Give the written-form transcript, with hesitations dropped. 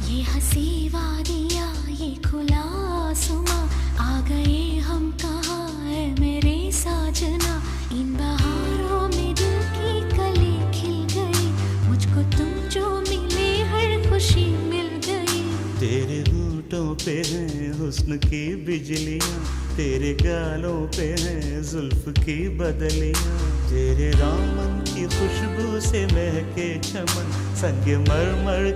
ये हंसी वादियाँ ये खुला आसमां, आ गए हम कहाँ है मेरे साजना। इन बहारों में दिल की कली खिल गई, मुझको तुम जो मिले हर खुशी मिल गई। तेरे होठों पे हैं हुस्न की बिजलियाँ, तेरे गालों पे हैं जुल्फ की बदलियाँ। तेरे दामन की खुशबू से महके चमन, संग मरमर